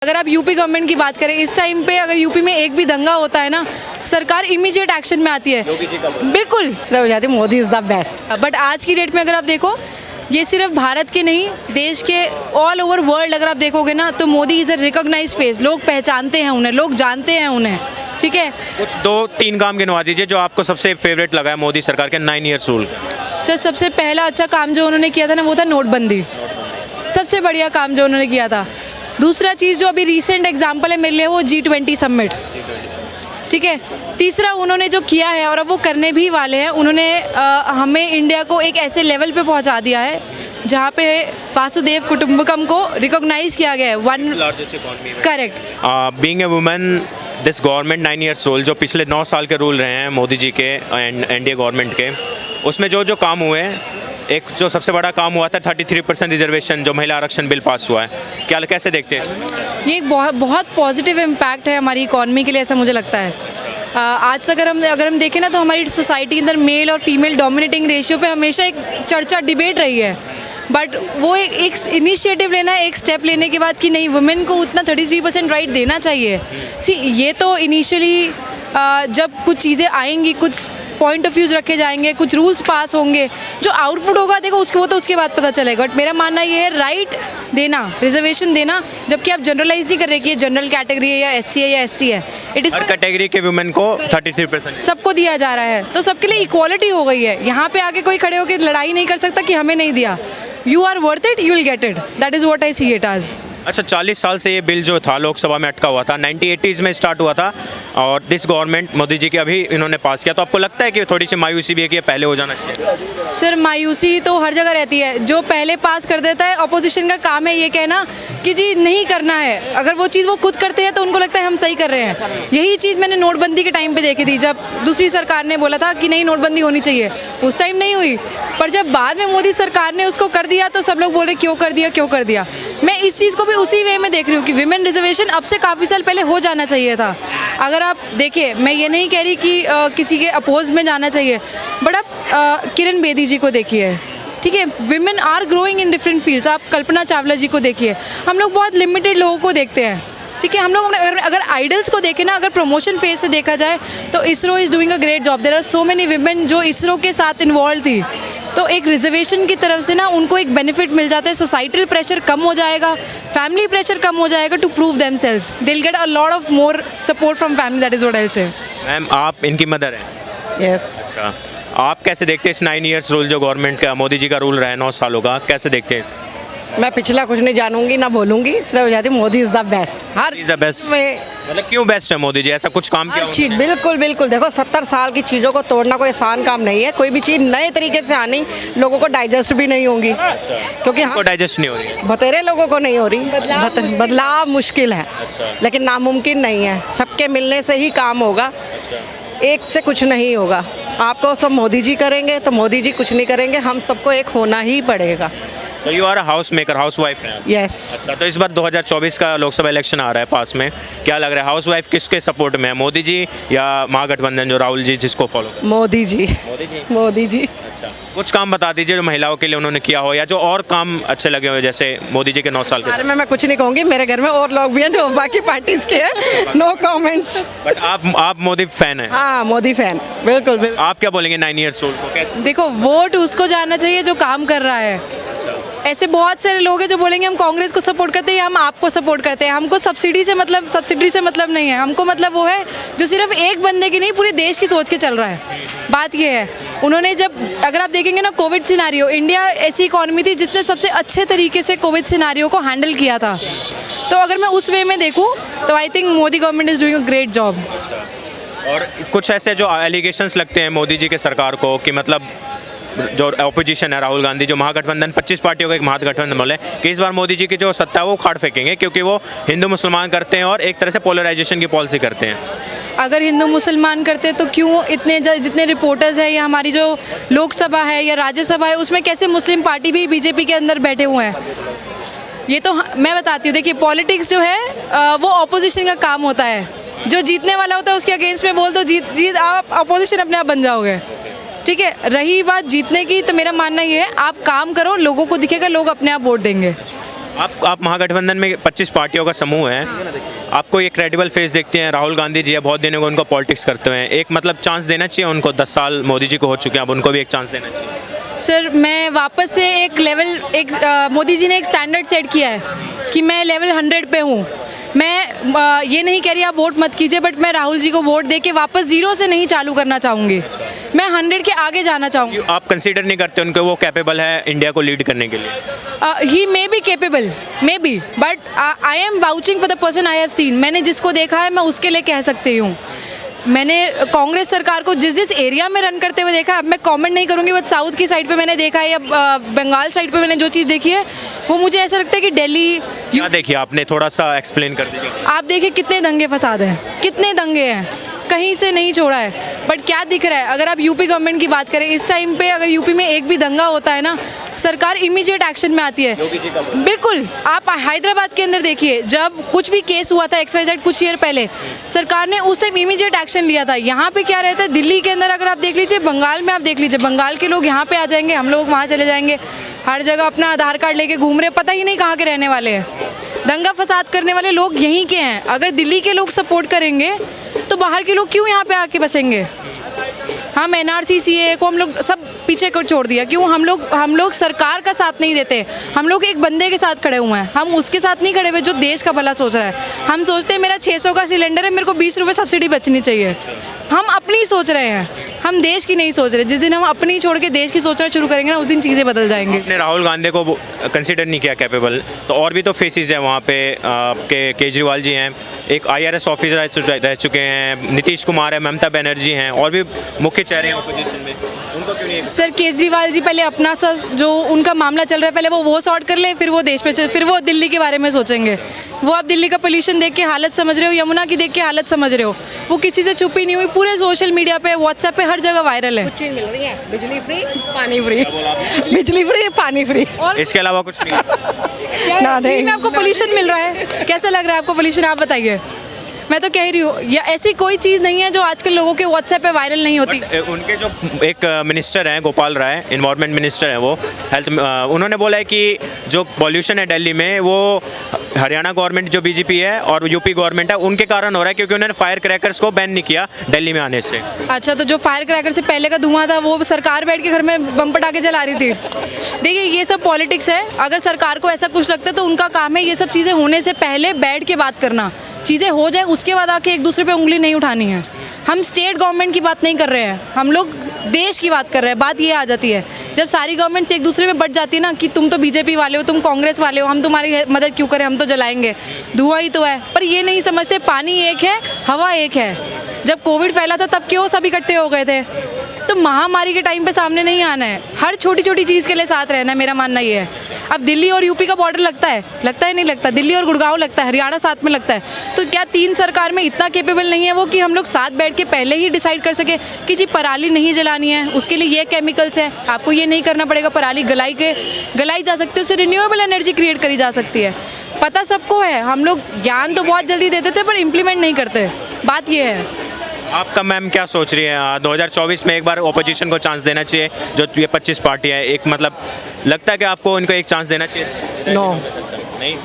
अगर आप UP government की बात करें, इस टाइम पे अगर यूपी में एक भी दंगा होता है ना, सरकार इमीडिएट एक्शन में आती है। बिल्कुल हो जाती Modi is the best. But आज की डेट में अगर आप देखो, ये सिर्फ भारत के नहीं, देश के ऑल ओवर वर्ल्ड अगर आप देखोगे ना, तो Modi is a recognised face. लोग पहचानते हैं उन्हें, लोग जानते हैं उन्हें। ठीक है, कुछ 2-3 काम गिनवा दीजिए जो आपको सबसे फेवरेट लगा है मोदी सरकार के 9 ईयर्स रूल। सर सबसे पहला अच्छा काम जो उन्होंने किया था ना, वो था नोटबंदी। सबसे बढ़िया काम जो उन्होंने किया था। दूसरा चीज़ जो अभी रीसेंट एग्जाम्पल है मेरे लिए, वो G20 समिट। ठीक है, तीसरा उन्होंने जो किया है और अब वो करने भी वाले हैं, उन्होंने हमें इंडिया को एक ऐसे लेवल पे पहुंचा दिया है जहाँ पे वासुदेव कुटुंबकम को रिकॉग्नाइज किया गया है। Correct. Being a women, this government 9 years rule, जो पिछले 9 साल के रूल रहे हैं मोदी जी के एंड एनडीए गवर्नमेंट के, उसमें जो जो काम हुए हैं, एक जो सबसे बड़ा काम हुआ था 33% रिजर्वेशन, जो महिला आरक्षण बिल पास हुआ है, क्या कैसे देखते हैं? ये एक बहुत पॉजिटिव इम्पैक्ट है हमारी इकॉनमी के लिए, ऐसा मुझे लगता है। आज तक अगर हम देखें ना, तो हमारी सोसाइटी के अंदर मेल और फीमेल डोमिनेटिंग रेशियो पे हमेशा एक चर्चा डिबेट रही है। बट वो एक इनिशिएटिव लेना है, एक स्टेप लेने के बाद कि नहीं, वुमेन को उतना 33% राइट देना चाहिए। सी ये तो इनिशियली जब कुछ चीज़ें आएंगी, कुछ पॉइंट ऑफ व्यूज़ रखे जाएंगे, कुछ रूल्स पास होंगे, जो आउटपुट होगा देखो उसके बाद पता चलेगा। बट मेरा मानना ये है, राइट देना, रिजर्वेशन देना, जबकि आप जनरलाइज नहीं कर रहे कि ये जनरल कैटेगरी है या SC है या ST है। इट इज़ हर कैटेगरी के वुमेन को 33% सबको दिया जा रहा है, तो सबके लिए इक्वालिटी हो गई है। यहाँ पे आके कोई खड़े होकर लड़ाई नहीं कर सकता कि हमें नहीं दिया। You are worth it, you will get it. That is what I see it as. अच्छा, 40 साल से ये बिल जो था लोकसभा में अटका हुआ था, 1980s में स्टार्ट हुआ था, और दिस गवर्नमेंट मोदी जी की अभी इन्होंने पास किया, तो आपको लगता है कि थोड़ी सी मायूसी भी है कि ये पहले हो जाना चाहिए? सर मायूसी तो हर जगह रहती है। जो पहले पास कर देता है, अपोजिशन का काम है ये कहना कि जी नहीं करना है। अगर वो चीज़ वो खुद करते हैं तो उनको लगता है हम सही कर रहे हैं। यही चीज़ मैंने नोटबंदी के टाइम पे देखी थी, जब दूसरी सरकार ने बोला था कि नहीं नोटबंदी होनी चाहिए, उस टाइम नहीं हुई। पर जब बाद में मोदी सरकार ने उसको कर दिया, तो सब लोग बोल रहे क्यों कर दिया, क्यों कर दिया। मैं इस चीज़ को भी उसी वे में देख रही हूँ कि विमेन रिजर्वेशन अब से काफ़ी साल पहले हो जाना चाहिए था। अगर आप देखिए, मैं ये नहीं कह रही कि किसी के अपोज में जाना चाहिए, बट आप किरण बेदी जी को देखिए। ठीक है, women are growing in different fields. आप कल्पना चावला जी को देखिए। हम लोग बहुत लिमिटेड लोगों को देखते हैं। ठीक है, हम लोग अगर आइडल्स को देखें ना, अगर प्रमोशन फेज से देखा जाए, तो ISRO is doing a great job. There are so many women जो इसरो के साथ इन्वॉल्व थी। तो एक रिजर्वेशन की तरफ से ना उनको एक बेनिफिट मिल जाता है। सोसाइटल प्रेशर कम हो जाएगा, फैमिली प्रेशर कम हो जाएगा to prove themselves. They will get a lot of more support from family. That is what I will say. Ma'am, आप इनकी मदर हैं? यस। अच्छा, आप कैसे देखते हैं इस 9 ईयर्स रूल जो गवर्नमेंट का, मोदी जी का रूल रहा है 9 सालों का, कैसे देखते हैं? मैं पिछला कुछ नहीं जानूंगी ना बोलूंगी, सिर्फ हो जाती Modi is the best. Her is the best में मतलब क्यों बेस्ट है मोदी जी? ऐसा कुछ काम किया हर चीज़ बिल्कुल बिल्कुल। देखो 70 साल की चीज़ों को तोड़ना कोई आसान काम नहीं है। कोई भी चीज़ नए तरीके से आनी, लोगों को डाइजेस्ट भी नहीं होंगी, क्योंकि को डाइजेस्ट नहीं हो रही है। बतेरे लोगों को नहीं हो रही। बदलाव मुश्किल है, लेकिन नामुमकिन नहीं है। सबके मिलने से ही काम होगा, एक से कुछ नहीं होगा। आपको सब मोदी जी करेंगे तो मोदी जी कुछ नहीं करेंगे, हम सबको एक होना ही पड़ेगा। तो you are a house maker, housewife हैं? यस। अच्छा, तो इस बार 2024 का लोकसभा इलेक्शन आ रहा है पास में, क्या लग रहा है हाउस वाइफ किसके सपोर्ट में है, मोदी जी या महागठबंधन जो राहुल जी जिसको फॉलो कर? मोदी जी। मोदी जी। मोदी जी। अच्छा, कुछ काम बता दीजिए जो महिलाओं के लिए उन्होंने किया हो, या जो और काम अच्छे लगे हो, जैसे मोदी जी के 9 साल के। बारे में मैं कुछ नहीं कहूँगी, मेरे घर में और लोग भी हैं जो बाकी पार्टीज के हैं। No comments. बट आप मोदी फैन हैं? हाँ, मोदी फैन, बिल्कुल बिल्कुल। आप क्या बोलेंगे 9 ईयर्स रूल को कैसे? देखो, वोट उसको जाना चाहिए जो काम कर रहा है। ऐसे बहुत सारे लोग हैं जो बोलेंगे हम कांग्रेस को सपोर्ट करते हैं या हम आपको सपोर्ट करते हैं। हमको सब्सिडी से मतलब नहीं है। हमको मतलब वो है जो सिर्फ एक बंदे की नहीं, पूरे देश की सोच के चल रहा है। बात ये है, उन्होंने अगर आप देखेंगे ना, कोविड सिनारियो, इंडिया ऐसी इकॉनमी थी जिसने सबसे अच्छे तरीके से कोविड सिनारियो को हैंडल किया था। तो अगर मैं उस वे में देखूँ तो I think Modi government is doing a great job. और कुछ ऐसे जो एलिगेशंस लगते हैं मोदी जी के सरकार को कि मतलब जो ऑपोजिशन है, राहुल गांधी, जो महागठबंधन 25 पार्टियों का एक महागठबंधन बोले कि इस बार मोदी जी की जो सत्ता है वो उखाड़ फेंकेंगे, क्योंकि वो हिंदू मुसलमान करते हैं और एक तरह से पोलराइजेशन की पॉलिसी करते हैं। अगर हिंदू मुसलमान करते तो क्यों जितने रिपोर्टर्स हैं, या हमारी जो लोकसभा है या राज्यसभा है, उसमें कैसे मुस्लिम पार्टी भी बीजेपी के अंदर बैठे हुए हैं? ये तो मैं बताती हूँ। देखिए, पॉलिटिक्स जो है वो ऑपोजिशन का काम होता है। जो जीतने वाला होता है उसके अगेंस्ट में बोल दो, जीत आप अपोजिशन अपने आप बन जाओगे। ठीक है, रही बात जीतने की, तो मेरा मानना ये है आप काम करो, लोगों को दिखेगा, लोग अपने आप वोट देंगे। आप महागठबंधन में 25 पार्टियों का समूह है, आपको ये क्रेडिबल फेस देखते हैं? राहुल गांधी जी है, बहुत दिनों को उनको पॉलिटिक्स करते हैं, एक मतलब चांस देना चाहिए उनको? 10 साल मोदी जी को हो चुके हैं, अब उनको भी एक चांस देना चाहिए। सर मैं वापस से एक लेवल मोदी जी ने एक स्टैंडर्ड सेट किया है कि मैं लेवल 100 पे हूँ। मैं ये नहीं कह रही आप वोट मत कीजिए, बट मैं राहुल जी को वोट दे के वापस 0 से नहीं चालू करना चाहूँगी। मैं 100 के आगे जाना चाहूँगी। आप कंसीडर नहीं करते उनको वो कैपेबल है इंडिया को लीड करने के लिए? He may be capable, may be, but I am vouching for the person I have seen. मैंने जिसको देखा है मैं उसके लिए कह सकती हूँ। मैंने कांग्रेस सरकार को जिस जिस एरिया में रन करते हुए देखा, अब मैं कमेंट नहीं करूँगी, बट साउथ की साइड पे मैंने देखा है या बंगाल साइड पे मैंने जो चीज़ देखी है वो मुझे ऐसा लगता है कि दिल्ली। क्या देखिए आपने, थोड़ा सा एक्सप्लेन कर दीजिए। आप देखिए कितने दंगे फसाद हैं, कितने दंगे हैं, कहीं से नहीं छोड़ा है। बट क्या दिख रहा है, अगर आप यूपी गवर्नमेंट की बात करें इस टाइम पे, अगर यूपी में एक भी दंगा होता है ना, सरकार इमीडिएट एक्शन में आती है। बिल्कुल, आप हैदराबाद के अंदर देखिए, जब कुछ भी केस हुआ था XYZ कुछ ईयर पहले, सरकार ने उस टाइम इमीडिएट एक्शन लिया था। यहाँ पे क्या रहता है, दिल्ली के अंदर अगर आप देख लीजिए, बंगाल में आप देख लीजिए, बंगाल के लोग यहाँ पे आ जाएंगे, हम लोग वहाँ चले जाएंगे, हर जगह अपना आधार कार्ड लेके घूम रहे, पता ही नहीं कहाँ के रहने वाले हैं। दंगा फसाद करने वाले लोग यहीं के हैं। अगर दिल्ली के लोग सपोर्ट करेंगे तो बाहर के लोग क्यों यहाँ पे आके बसेंगे? हम NRC CAA को हम लोग सब पीछे को छोड़ दिया, क्यों? हम लोग सरकार का साथ नहीं देते, हम लोग एक बंदे के साथ खड़े हुए हैं। हम उसके साथ नहीं खड़े हुए जो देश का भला सोच रहा है। हम सोचते हैं मेरा 600 का सिलेंडर है, मेरे को 20 रुपये सब्सिडी बचनी चाहिए। हम अपनी सोच रहे हैं, हम देश की नहीं सोच रहे। जिस दिन हम अपनी छोड़ के देश की सोचना शुरू करेंगे ना, उस दिन चीज़ें बदल जाएंगी। आपने राहुल गांधी को कंसीडर नहीं किया कैपेबल, तो और भी तो फेसेस हैं वहाँ पे। आपके केजरीवाल जी हैं, एक IRS ऑफिसर रह चुके हैं, नीतीश कुमार है, ममता बनर्जी हैं, और भी मुख्य चेहरे हैं अपोजिशन में, उनको क्यों नहीं? सर केजरीवाल जी पहले अपना सा जो उनका मामला चल रहा है, पहले वो सॉर्ट कर ले, फिर वो देश पे फिर वो दिल्ली के बारे में सोचेंगे। वो आप दिल्ली का पोल्यूशन देख के हालत समझ रहे हो, यमुना की देख के हालत समझ रहे हो, वो किसी से छुपी नहीं हुई, पूरे सोशल मीडिया पे, व्हाट्सएप पे, हर जगह वायरल है। चीज़ मिल रही है, बिजली फ्री, पानी फ्री, बिजली फ्री, पानी फ्री, और इसके अलावा कुछ नहीं? ना दे। में आपको पोल्यूशन मिल रहा है, कैसा लग रहा है आपको पोल्यूशन? आप बताइए। मैं तो कह रही हूँ, या ऐसी कोई चीज़ नहीं है जो आजकल लोगों के व्हाट्सएप पे वायरल नहीं होती। उनके जो एक मिनिस्टर हैं, गोपाल राय, इन्वायरमेंट मिनिस्टर हैं, वो हेल्थ, उन्होंने बोला है कि जो पॉल्यूशन है दिल्ली में, वो हरियाणा गवर्नमेंट जो BJP है और यूपी गवर्नमेंट है उनके कारण हो रहा है, क्योंकि उन्होंने फायर क्रैकर्स को बैन नहीं किया दिल्ली में आने से। अच्छा, तो जो फायर क्रैकर से पहले का धुआं था वो सरकार बैठ के घर में बम पटाखे जला रही थी। देखिए ये सब पॉलिटिक्स है। अगर सरकार को ऐसा कुछ लगता है तो उनका काम है ये सब चीज़ें होने से पहले बैठ के बात करना, चीज़ें हो जाए उसके बाद आके एक दूसरे पे उंगली नहीं उठानी है। हम स्टेट गवर्नमेंट की बात नहीं कर रहे हैं, हम लोग देश की बात कर रहे हैं। बात ये आ जाती है जब सारी गवर्नमेंट्स एक दूसरे में बट जाती है ना, कि तुम तो BJP वाले हो, तुम कांग्रेस वाले हो, हम तुम्हारी मदद क्यों करें, हम तो जलाएंगे, धुआं ही तो है। पर ये नहीं समझते पानी एक है, हवा एक है। जब कोविड फैला था तब क्यों सब इकट्ठे हो गए थे? तो महामारी के टाइम पे सामने नहीं आना है, हर छोटी छोटी चीज़ के लिए साथ रहना है, मेरा मानना ये है। अब दिल्ली और यूपी का बॉर्डर लगता है नहीं लगता, दिल्ली और गुड़गांव लगता है, हरियाणा साथ में लगता है, तो क्या 3 सरकार में इतना कैपेबल नहीं है वो कि हम लोग साथ बैठ के पहले ही डिसाइड कर सके कि जी पराली नहीं जलानी है, उसके लिए ये केमिकल्स है, आपको ये नहीं करना पड़ेगा, पराली गलाई जा सकती है, उससे रिन्यूएबल एनर्जी क्रिएट करी जा सकती है। पता सबको है, हम लोग ज्ञान तो बहुत जल्दी दे देते पर इम्प्लीमेंट नहीं करते, बात ये है। आपका मैम क्या सोच रही है, 2024 में एक बार ओपोजिशन को चांस देना चाहिए? जो ये 25 पार्टी है, एक मतलब लगता है कि आपको इनको एक चांस देना चाहिए? नो, नहीं,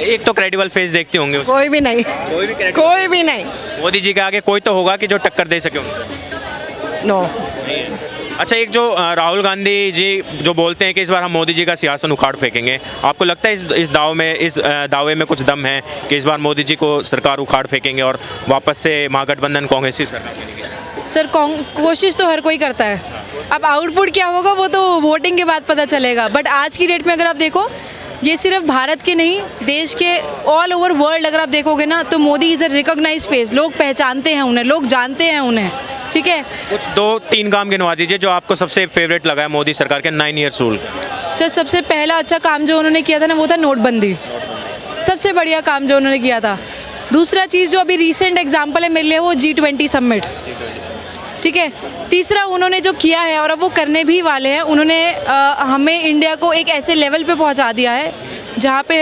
एक तो क्रेडिबल फेस देखते होंगे। कोई भी नहीं, कोई भी नहीं। मोदी जी के आगे कोई तो होगा कि जो टक्कर दे सके? नो। अच्छा, एक जो राहुल गांधी जी जो बोलते हैं कि इस बार हम मोदी जी का सिंहासन उखाड़ फेंकेंगे, आपको लगता है इस दावे में कुछ दम है कि इस बार मोदी जी को सरकार उखाड़ फेंकेंगे और वापस से महागठबंधन कांग्रेस की सरकार बनेगी? सर कोशिश तो हर कोई करता है, अब आउटपुट क्या होगा वो तो वोटिंग के बाद पता चलेगा। बट आज की डेट में अगर आप देखो, ये सिर्फ भारत के नहीं, देश के ऑल ओवर वर्ल्ड अगर आप देखोगे ना, तो Modi is a recognised face. लोग पहचानते हैं उन्हें, लोग जानते हैं उन्हें, ठीक है। कुछ 2-3 काम गिनवा दीजिए जो आपको सबसे फेवरेट लगा है मोदी सरकार के 9 ईयर्स रूल। सर सबसे पहला अच्छा काम जो उन्होंने किया था ना, वो था नोटबंदी, सबसे बढ़िया काम जो उन्होंने किया था। दूसरा चीज़ जो अभी रिसेंट एग्जाम्पल है मेरे लिए, वो G20 समिट, ठीक है। तीसरा उन्होंने जो किया है और अब वो करने भी वाले हैं, उन्होंने हमें इंडिया को एक ऐसे लेवल पे पहुंचा दिया है जहाँ पे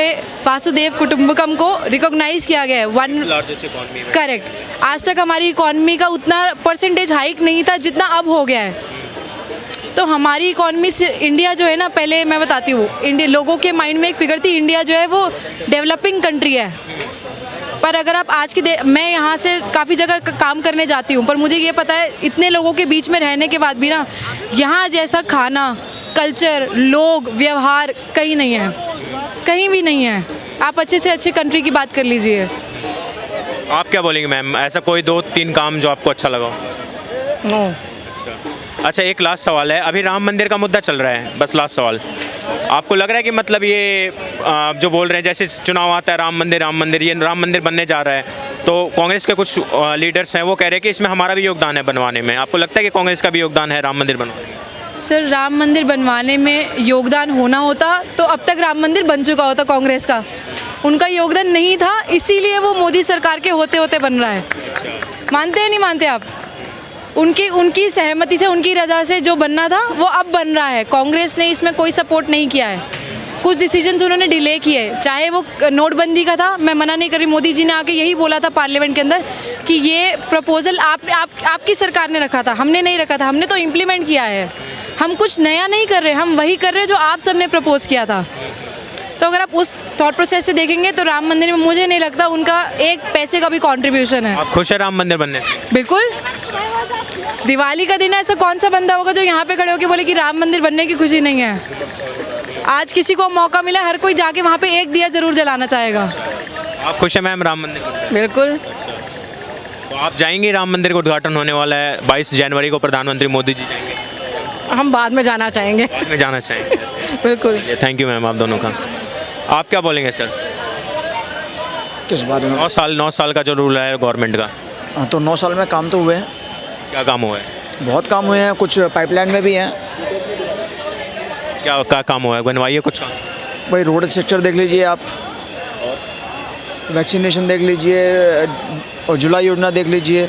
वासुदेव कुटुंबकम को रिकॉग्नाइज किया गया है। करेक्ट। आज तक हमारी इकॉनमी का उतना परसेंटेज हाइक नहीं था जितना अब हो गया है। तो तो हमारी इकॉनमी से इंडिया जो है ना, पहले मैं बताती हूँ, इंडिया लोगों के माइंड में एक फिगर थी इंडिया जो है वो डेवलपिंग कंट्री है। पर अगर आप आज की मैं यहाँ से काफ़ी जगह काम करने जाती हूँ, पर मुझे ये पता है इतने लोगों के बीच में रहने के बाद भी ना, यहाँ जैसा खाना, कल्चर, लोग, व्यवहार कहीं नहीं है, कहीं भी नहीं है। आप अच्छे से अच्छे कंट्री की बात कर लीजिए। आप क्या बोलेंगे मैम, ऐसा कोई 2-3 काम जो आपको अच्छा लगा? नो। अच्छा, एक लास्ट सवाल है, अभी राम मंदिर का मुद्दा चल रहा है, बस लास्ट सवाल, आपको लग रहा है कि मतलब ये जो बोल रहे हैं जैसे चुनाव आता है राम मंदिर, ये राम मंदिर बनने जा रहा है, तो कांग्रेस के कुछ लीडर्स हैं वो कह रहे हैं कि इसमें हमारा भी योगदान है बनवाने में, आपको लगता है कि कांग्रेस का भी योगदान है राम मंदिर बनवाने में? सर, राम मंदिर बनवाने में योगदान होना होता तो अब तक राम मंदिर बन चुका होता कांग्रेस का। उनका योगदान नहीं था, इसीलिए वो मोदी सरकार के होते होते बन रहा है। मानते हैं नहीं मानते आप? उनकी सहमति से, उनकी रजा से जो बनना था वो अब बन रहा है। कांग्रेस ने इसमें कोई सपोर्ट नहीं किया है, कुछ डिसीजंस उन्होंने डिले किए, चाहे वो नोटबंदी का था, मैं मना नहीं कर रही, मोदी जी ने आके यही बोला था पार्लियामेंट के अंदर कि ये प्रपोजल आपकी सरकार ने रखा था, हमने नहीं रखा था, हमने तो इम्प्लीमेंट किया है। हम कुछ नया नहीं कर रहे, हम वही कर रहे हैं जो आप सबने प्रपोज किया था। तो अगर आप उस थॉट प्रोसेस से देखेंगे तो राम मंदिर में मुझे नहीं लगता उनका एक पैसे का भी कंट्रीब्यूशन है। आप खुश है राम मंदिर बनने से? बिल्कुल। दिवाली का दिन ऐसा कौन सा बंदा होगा जो यहाँ पे खड़े होकर बोले कि राम मंदिर बनने की खुशी नहीं है? आज किसी को मौका मिला, हर कोई जाके वहाँ पे एक दिया जरूर जलाना चाहेगा। आप खुश है मैम राम मंदिर बनने से? बिल्कुल। तो आप जाएंगे, राम मंदिर का उद्घाटन होने वाला है 22 जनवरी को, प्रधानमंत्री मोदी जी जाएंगे? हम बाद में जाना चाहेंगे। बाद में जाना चाहेंगे? बिल्कुल। थैंक यू मैम आप दोनों का। आप क्या बोलेंगे सर? किस बारे में? 9 साल का जो रूल है गवर्नमेंट का। हाँ, तो 9 साल में काम तो हुए हैं, क्या काम हुआ है? बहुत काम हुए हैं, कुछ पाइपलाइन में भी हैं। क्या काम हुआ है, बनवाइए कुछ काम। भाई रोड सेक्टर देख लीजिए आप, वैक्सीनेशन देख लीजिए, और जुलाई योजना देख लीजिए,